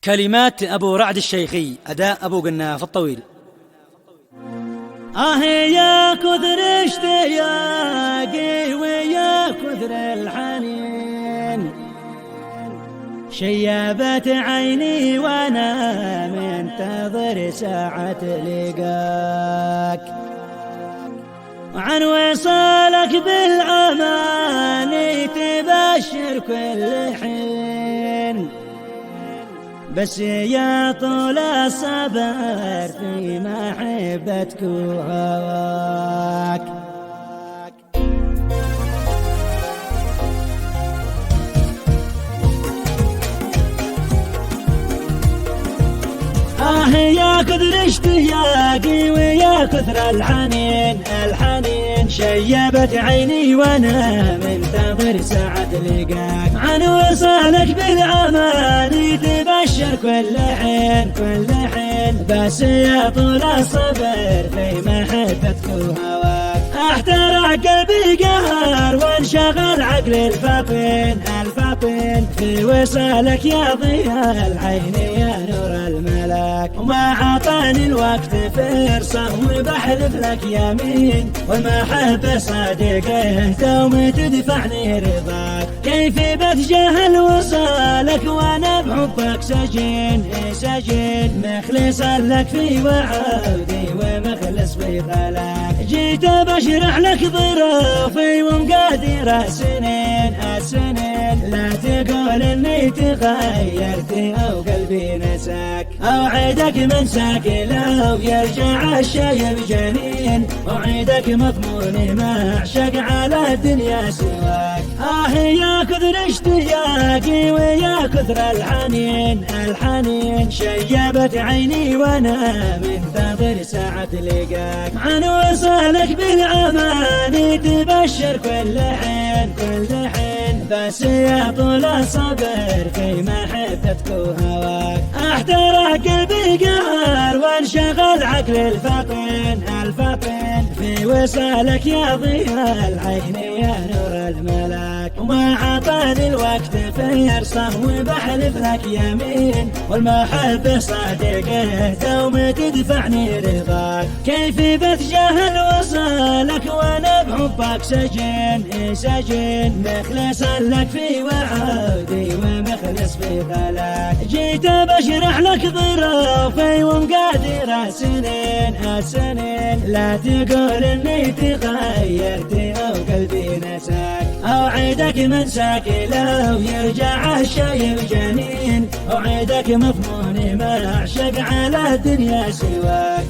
كلمات أبو رعد الشيخي، أداء أبو قناف الطويل. يا كثر اشتياقي ويا كثر الحنين، شيبت عيني وانا منتظر ساعة لقاك، عن وصالك بالأماني تبشر كل حين، بس يا طول الصبر في محبتك وهواك. يا كثر اشتياقي ويا كثر الحنين، شيبت عيني وانا منتظر ساعة لقاك، عن وصالك بالأماني تبشر كل حين، بس يا طول الصبر في محبتك وهواك. احترق قلبي قهر وانشغل عقل الفطين، في وصالك يا ضياء العين يا نور الملاك، وما عطاني الوقت فرصة وبحلف لك يمين، والمحبة صادقة دوم تدفعني رضاك. كيف بتجاهل وصالك وانا بحبك سجين، مخلصا لك في وعودي ومخلص في غلاك. جيت بشرح لك ظروفي ومقادير السنين، لا تقول اني تغيرت او قلبي نساك. اوعدك منساك لو يرجع الشايب جنين، اوعدك مضموني ما اعشق على الدنيا سواك. يا كثر اشتياقي ويا كثر الحنين، شيبت عيني وانا منتظر ساعة لقاك، عن وصالك بالأماني تبشر كل حين، بس يا طول الصبر في محبتك وهواك. احترق قلبي قهر وانشغل عقل الفطين، في وصالك يا ضياء العين يا نور الملاك، وما عطاني الوقت فرصة وبحلف لك يمين، والمحبة صادقة دوم تدفعني رضاك. كيف بتجاهل وصالك وانا بحبك سجين، مخلصا لك في وعودي ومخلص في غلاك. جيت بشرح لك ظروفي ومقادير السنين، لا تقول اني تغيرت او قلبي نساك. اوعدك منساك لو يرجع الشايب جنين، اوعدك مضموني ما اعشق على الدنيا سواك.